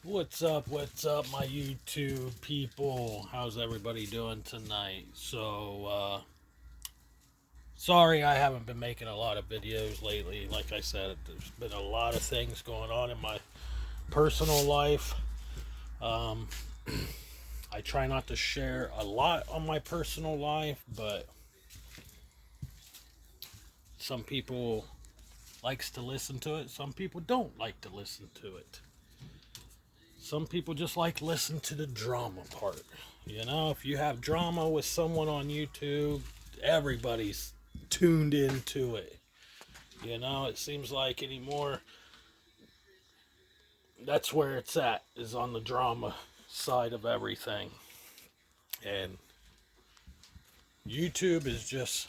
What's up, my YouTube people? How's everybody doing tonight? Sorry I haven't been making a lot of videos lately. Like I said, there's been a lot of things going on in my personal life. Um, I try not to share a lot on my personal life, but some people likes to listen to it. Some people don't like to listen to it. Some people just like listen to the drama part. If you have drama with someone on YouTube, everybody's tuned into it. It seems like anymore that's where it's at, is on the drama side of everything. And YouTube is just,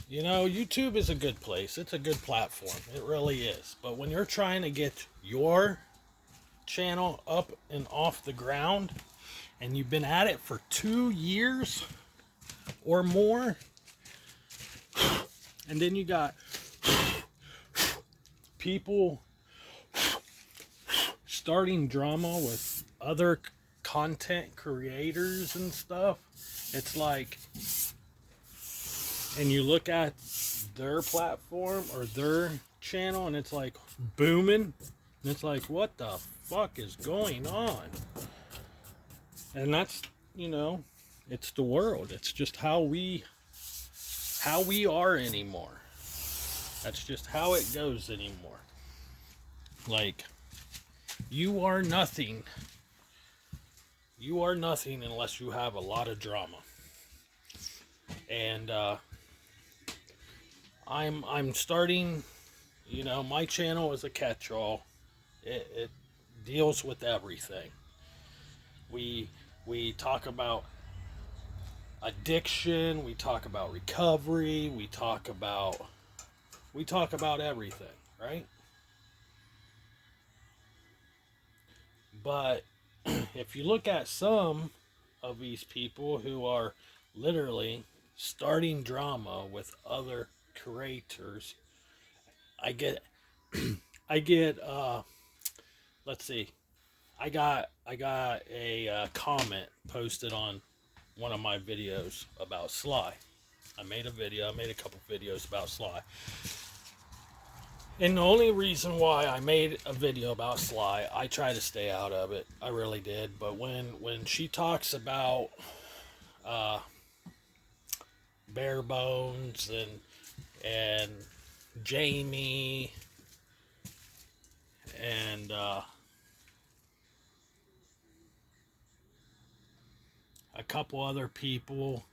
YouTube is a good place. It's a good platform. It really is. But when you're trying to get your channel up and off the ground and you've been at it for 2 years or more, and then you got people starting drama with other content creators and stuff. It's like, and you look at their platform or their channel and it's like booming. And it's like, what the fuck is going on? And that's, it's the world. It's just how we are anymore. That's just how it goes anymore. Like, you are nothing. You are nothing unless you have a lot of drama. And I'm starting, my channel is a catch-all. It deals with everything. We talk about addiction, we talk about recovery, we talk about everything, right? But if you look at some of these people who are literally starting drama with other creators, I get I get let's see. I got a comment posted on one of my videos about Sly. I made a couple videos about Sly. And the only reason why I made a video about Sly, I try to stay out of it. I really did. But when she talks about uh, Bare Bones and Jamie and a couple other people,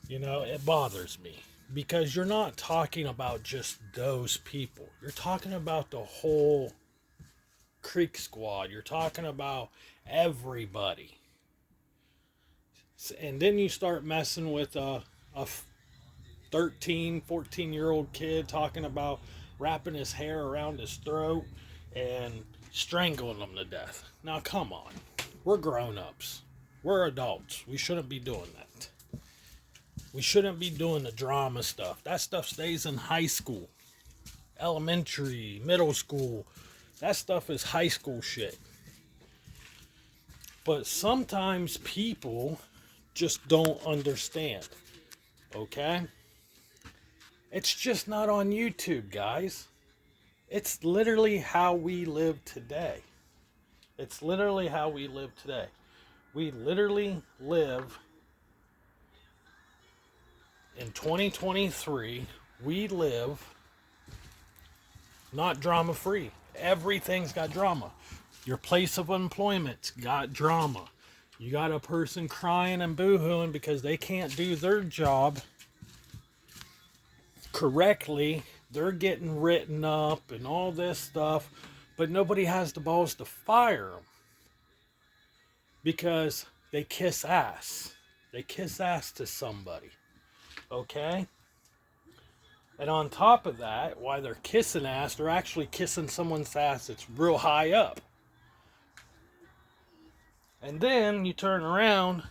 it bothers me because you're not talking about just those people. You're talking about the whole Creek Squad. You're talking about everybody. And then you start messing with a 13, 14-year-old kid talking about wrapping his hair around his throat and strangling him to death. Now, come on. We're grown ups. We're adults. We shouldn't be doing that. We shouldn't be doing the drama stuff. That stuff stays in high school, elementary, middle school. That stuff is high school shit. But sometimes people just don't understand. Okay? It's just not on YouTube, guys. It's literally how we live today. It's literally how we live today. We literally live in 2023. We live not drama free. Everything's got drama. Your place of employment's got drama. You got a person crying and boo-hooing because they can't do their job correctly. They're getting written up and all this stuff, but nobody has the balls to fire them because they kiss ass. They kiss ass to somebody. Okay? And on top of that, while they're kissing ass, they're actually kissing someone's ass that's real high up. And then you turn around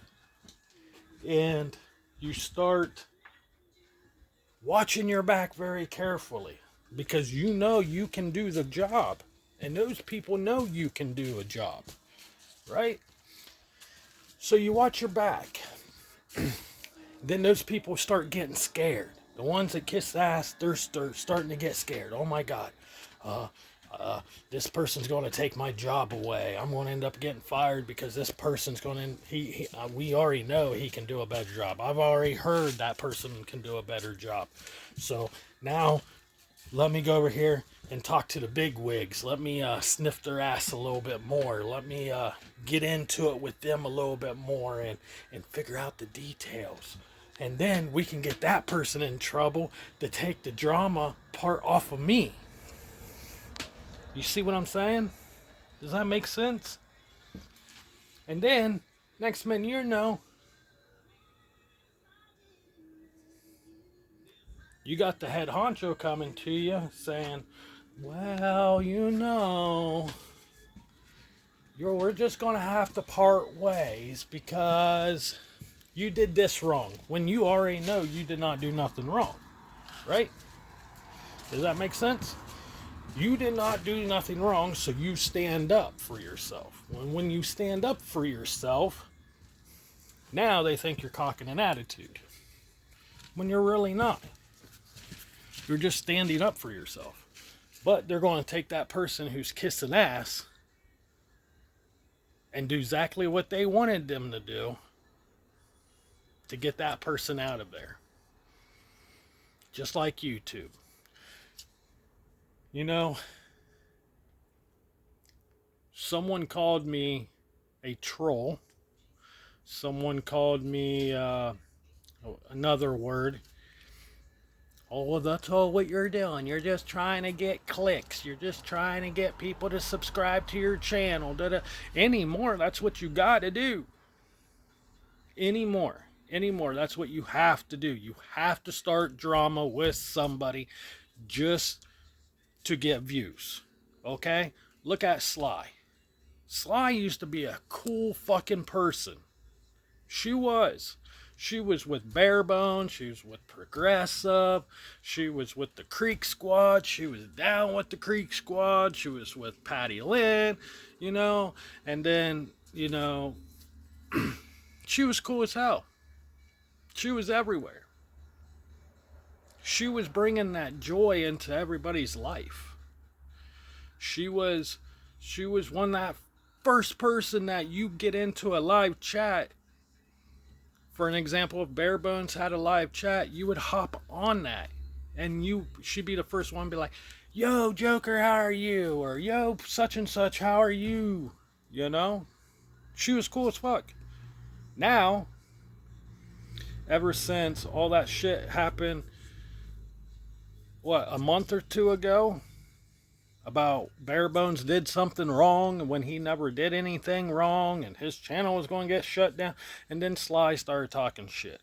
and you start watching your back very carefully because you know you can do the job And those people know you can do a job, right? So you watch your back. Then those people start getting scared. The ones that kiss ass, they're starting to get scared. Oh my God, uh, this person's going to take my job away. I'm going to end up getting fired because this person's going to. We already know he can do a better job. I've already heard that person can do a better job. So now, let me go over here and talk to the big wigs. Let me sniff their ass a little bit more. Let me get into it with them a little bit more and figure out the details. And then we can get that person in trouble to take the drama part off of me. You see what I'm saying? Does that make sense? And then, next minute you know, you got the head honcho coming to you saying, well, we're just going to have to part ways because you did this wrong. When you already know you did not do nothing wrong. Right? Does that make sense? You did not do nothing wrong, so you stand up for yourself. When you stand up for yourself, now they think you're cocking an attitude. When you're really not. You're just standing up for yourself. But they're going to take that person who's kissing ass and do exactly what they wanted them to do to get that person out of there. Just like YouTube. You know, someone called me a troll. Someone called me another word. Oh, that's all what you're doing. You're just trying to get clicks. You're just trying to get people to subscribe to your channel. Anymore, that's what you got to do. Anymore, that's what you have to do. You have to start drama with somebody just to get views. Okay? Look at Sly. Sly used to be a cool fucking person. She was. She was with Barebone. She was with Progressive. She was with the Creek Squad. She was down with the Creek Squad. She was with Patty Lynn, And then, she was cool as hell. She was everywhere. She was bringing that joy into everybody's life. She was that first person that you get into a live chat. For an example, if Barebones had a live chat, you would hop on that. And she'd be the first one to be like, yo, Joker, how are you? Or, yo, such and such, how are you? She was cool as fuck. Now, ever since all that shit happened, a month or two ago, about Barebones did something wrong when he never did anything wrong and his channel was going to get shut down, and then Sly started talking shit.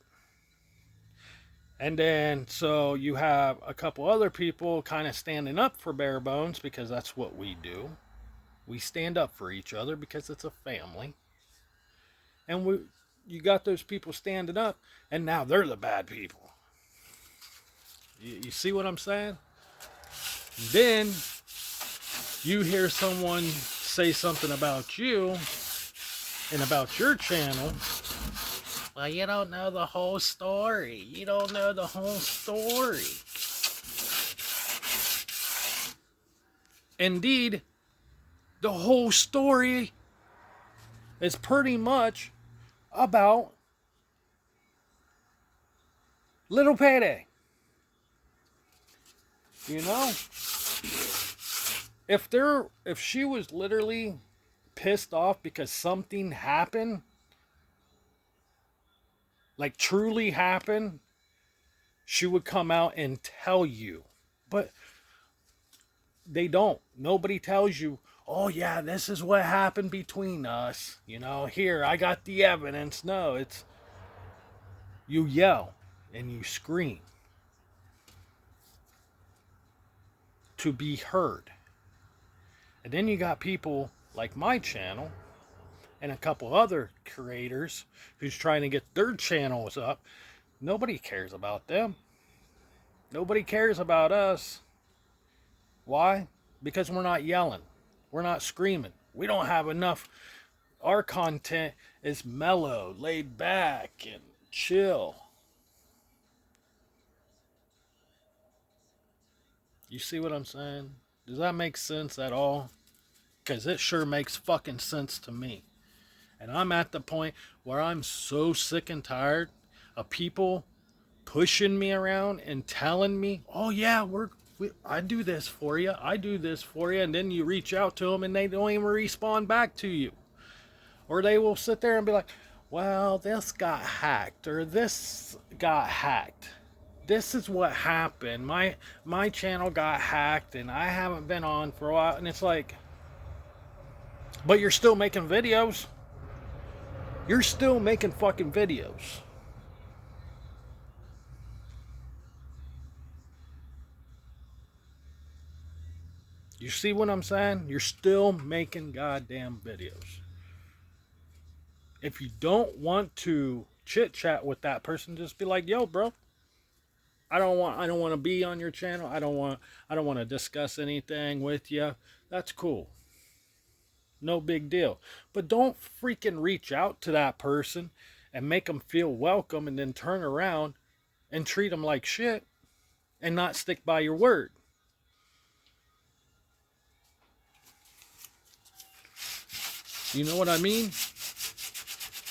And then so you have a couple other people kind of standing up for Barebones because that's what we do. We stand up for each other because it's a family. And you got those people standing up, and now they're the bad people. You see what I'm saying? Then you hear someone say something about you and about your channel. Well, you don't know the whole story. You don't know the whole story. Indeed, the whole story is pretty much about Little Payday. If she was literally pissed off because something happened, like truly happened, she would come out and tell you. But they don't. Nobody tells you, oh yeah, this is what happened between us. Here, I got the evidence. No, it's you yell and you scream to be heard. And then you got people like my channel and a couple other creators who's trying to get their channels up. Nobody cares about them. Nobody cares about us. Why? Because we're not yelling. We're not screaming. We don't have enough. Our content is mellow, laid back, and chill. You see what I'm saying? Does that make sense at all? Because it sure makes fucking sense to me. And I'm at the point where I'm so sick and tired of people pushing me around and telling me, oh yeah, I do this for you. I do this for you. And then you reach out to them and they don't even respond back to you. Or they will sit there and be like, well, this got hacked or this got hacked. This is what happened. My channel got hacked and I haven't been on for a while. And it's like, but you're still making videos. You're still making fucking videos. You see what I'm saying? You're still making goddamn videos. If you don't want to chit chat with that person, just be like, yo, bro, I don't want to be on your channel. I don't want to discuss anything with you. That's cool. No big deal. But don't freaking reach out to that person and make them feel welcome and then turn around and treat them like shit and not stick by your word. You know what I mean?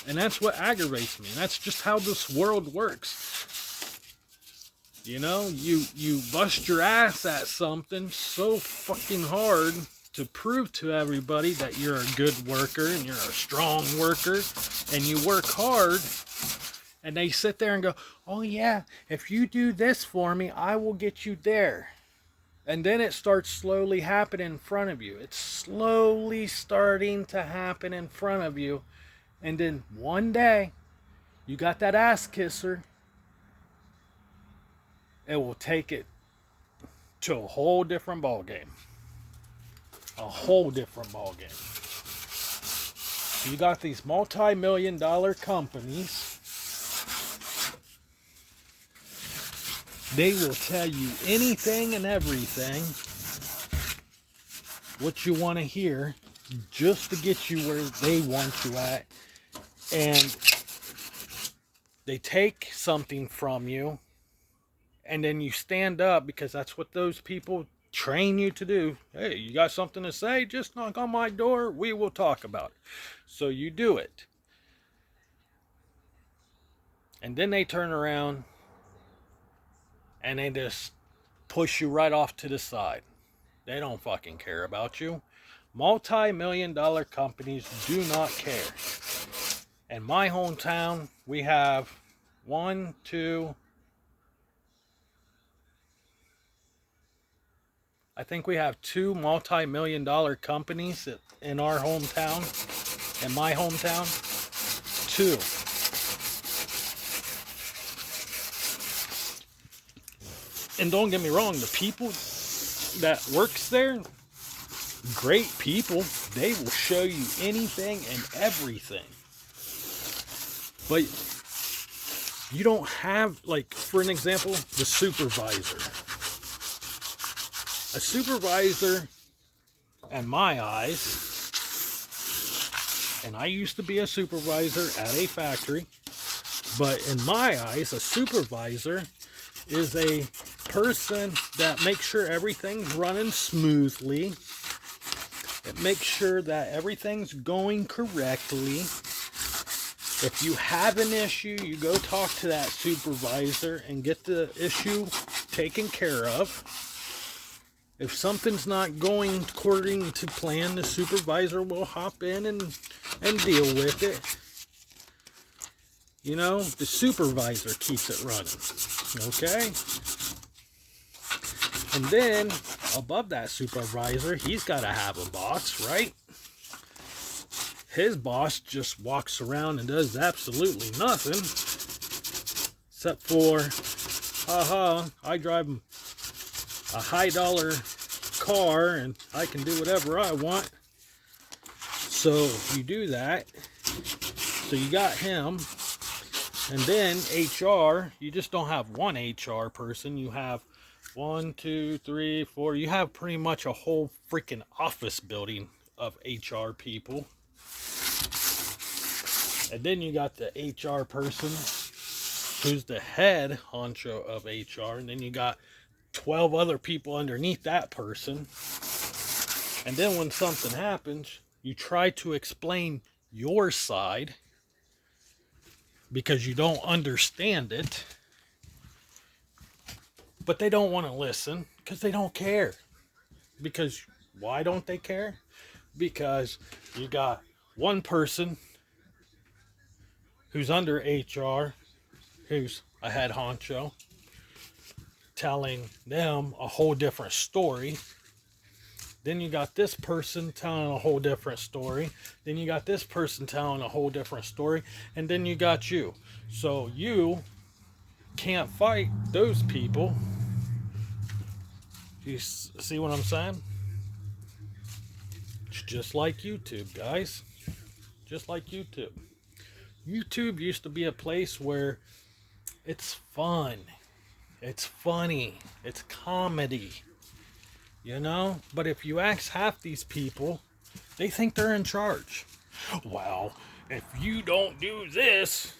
And that's what aggravates me. And that's just how this world works. You know, you bust your ass at something so fucking hard to prove to everybody that you're a good worker and you're a strong worker and you work hard. And they sit there and go, oh yeah, if you do this for me, I will get you there. And then it starts slowly happening in front of you. It's slowly starting to happen in front of you. And then one day, you got that ass kisser. It will take it to a whole different ball game. A whole different ball game. You got these multi-million-dollar companies. They will tell you anything and everything what you want to hear just to get you where they want you at. And they take something from you and then you stand up because that's what those people train you to do. Hey, you got something to say? Just knock on my door. We will talk about it. So you do it. And then they turn around and they just push you right off to the side. They don't fucking care about you. Multi-million-dollar companies do not care. In my hometown, we have I think we have 2 multi-million-dollar companies in our hometown. In my hometown, 2. And don't get me wrong, the people that works there, great people. They will show you anything and everything. But you don't have, like, for an example, the supervisor. A supervisor, in my eyes, and I used to be a supervisor at a factory, but in my eyes, a supervisor is a person that makes sure everything's running smoothly. It makes sure that everything's going correctly. If you have an issue, you go talk to that supervisor and get the issue taken care of. If something's not going according to plan, the supervisor will hop in and deal with it. You know, the supervisor keeps it running. Okay? And then, above that supervisor, he's got to have a boss, right? His boss just walks around and does absolutely nothing. Except for, I drive a high-dollar car and I can do whatever I want. So, you do that. So, you got him. And then HR, you just don't have one HR person. You have 1, 2, 3, 4. You have pretty much a whole freaking office building of HR people. And then you got the HR person who's the head honcho of HR. And then you got 12 other people underneath that person. And then when something happens, you try to explain your side because you don't understand it. But they don't want to listen because they don't care. Because why don't they care? Because you got one person who's under HR, who's a head honcho, telling them a whole different story. Then you got this person telling a whole different story. Then you got this person telling a whole different story. And then you got you. So you can't fight those people. You see what I'm saying? It's just like YouTube, guys. Just like YouTube. YouTube used to be a place where it's fun. It's funny. It's comedy. You know? But if you ask half these people, they think they're in charge. Well, if you don't do this,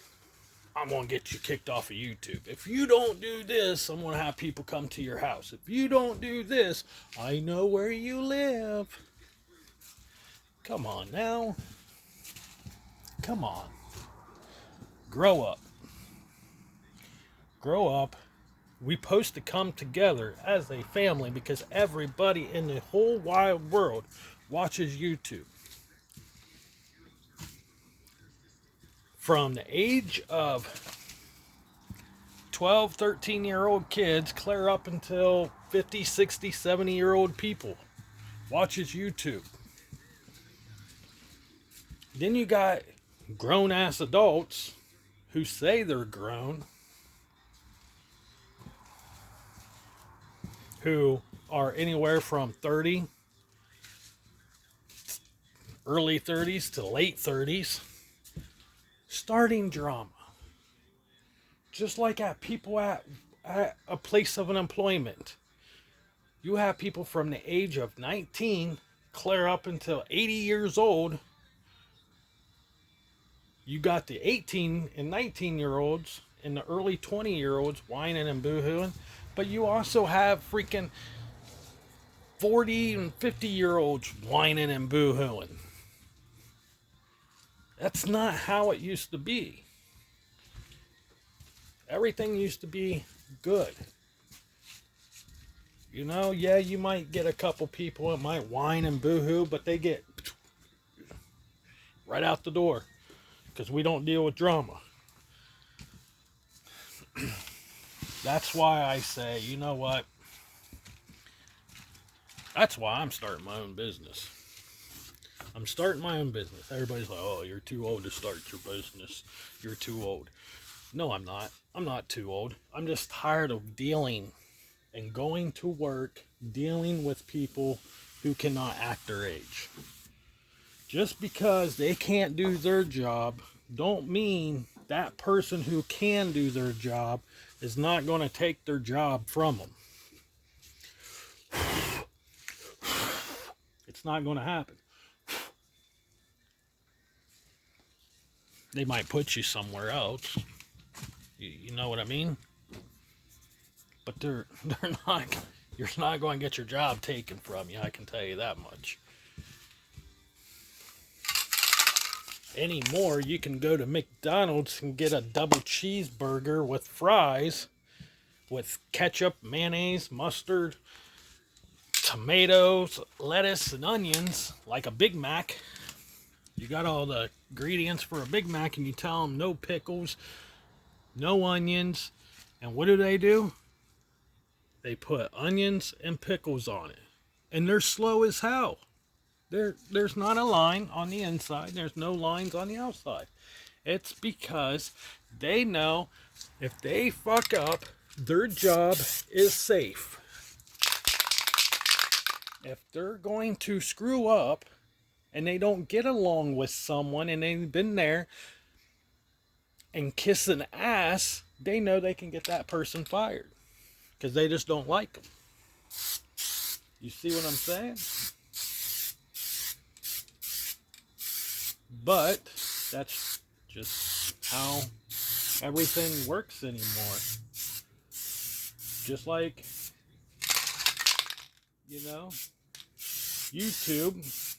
I'm going to get you kicked off of YouTube. If you don't do this, I'm going to have people come to your house. If you don't do this, I know where you live. Come on now. Come on. Grow up. Grow up. We supposed to come together as a family because everybody in the whole wide world watches YouTube. From the age of 12, 13-year-old kids clear up until 50, 60, 70-year-old people watches YouTube. Then you got grown-ass adults who say they're grown, who are anywhere from 30, early 30s to late 30s, starting drama. Just like at people at a place of an employment. You have people from the age of 19 clear up until 80 years old. You got the 18 and 19-year-olds and the early 20-year-olds whining and boohooing. But you also have freaking 40 and 50-year-olds whining and boohooing. That's not how it used to be. Everything used to be good. You know, yeah, you might get a couple people that might whine and boohoo, but they get right out the door because we don't deal with drama. That's why I say, you know what? That's why I'm starting my own business. I'm starting my own business. Everybody's like, oh, you're too old to start your business. You're too old. No, I'm not. I'm not too old. I'm just tired of dealing and going to work, dealing with people who cannot act their age. Just because they can't do their job, don't mean that person who can do their job is not going to take their job from them. It's not going to happen. They might put you somewhere else. You know what I mean? But they're not. You're not going to get your job taken from you. I can tell you that much. Anymore, you can go to McDonald's and get a double cheeseburger with fries, with ketchup, mayonnaise, mustard, tomatoes, lettuce, and onions, like a Big Mac. You got all the ingredients for a Big Mac, and you tell them no pickles, no onions, and what do? They put onions and pickles on it, and they're slow as hell. There's not a line on the inside. There's no lines on the outside. It's because they know if they fuck up, their job is safe. If they're going to screw up and they don't get along with someone and they've been there and kissing ass, they know they can get that person fired. because they just don't like them. You see what I'm saying? But that's just how everything works anymore. Just like, you know, YouTube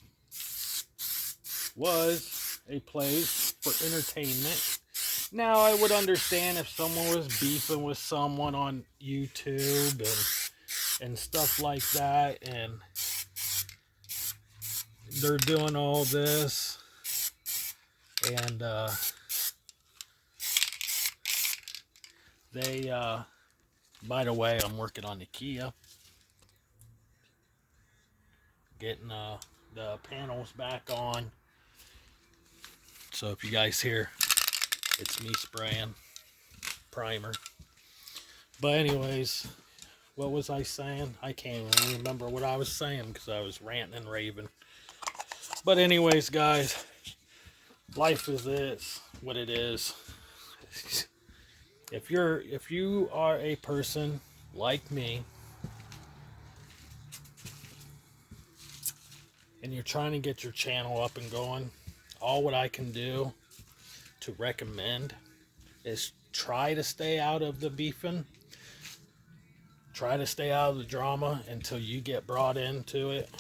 was a place for entertainment. Now, I would understand if someone was beefing with someone on YouTube and stuff like that, and they're doing all this, and they, by the way, I'm working on the Kia, getting the panels back on. So if you guys hear, it's me spraying primer. But anyways, what was I saying? I can't even remember what I was saying because I was ranting and raving. But anyways, guys, life is what it is. If you are a person like me and you're trying to get your channel up and going, all what I can do to recommend is try to stay out of the beefing. Try to stay out of the drama until you get brought into it.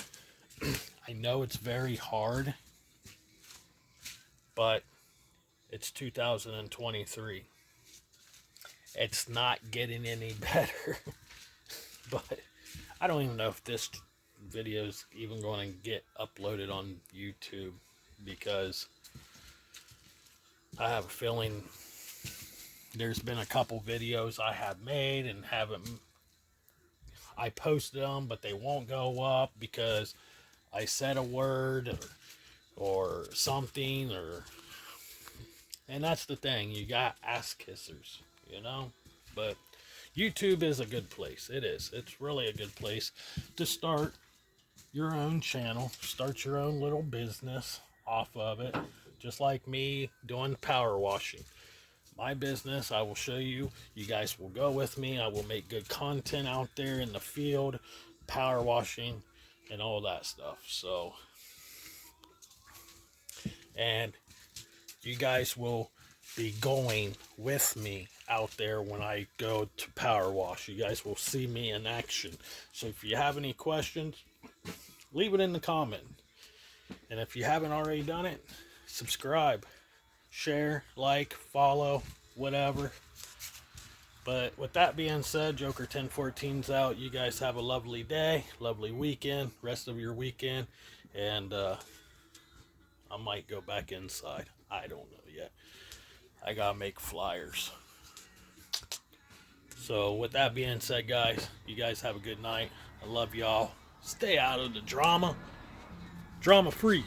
I know it's very hard, but it's 2023. It's not getting any better. But I don't even know if this video is even going to get uploaded on YouTube, because I have a feeling there's been a couple videos I have made and I posted them, but they won't go up because I said a word or something, and that's the thing. You got ass kissers, you know. But YouTube is a good place. It is. It's really a good place to start your own channel, start your own little business off of it, just like me doing power washing. My business, I will show you. You guys will go with me. I will make good content out there in the field, power washing, and all that stuff. So, and you guys will be going with me out there when I go to power wash. You guys will see me in action. So if you have any questions, leave it in the comment. And if you haven't already done it, subscribe, share, like, follow, whatever. But with that being said, Joker 1014's out. You guys have a lovely day, lovely weekend, rest of your weekend, and I might go back inside. I don't know yet. I gotta make flyers. So with that being said, guys, you guys have a good night. I love y'all. Stay out of the drama. Drama free.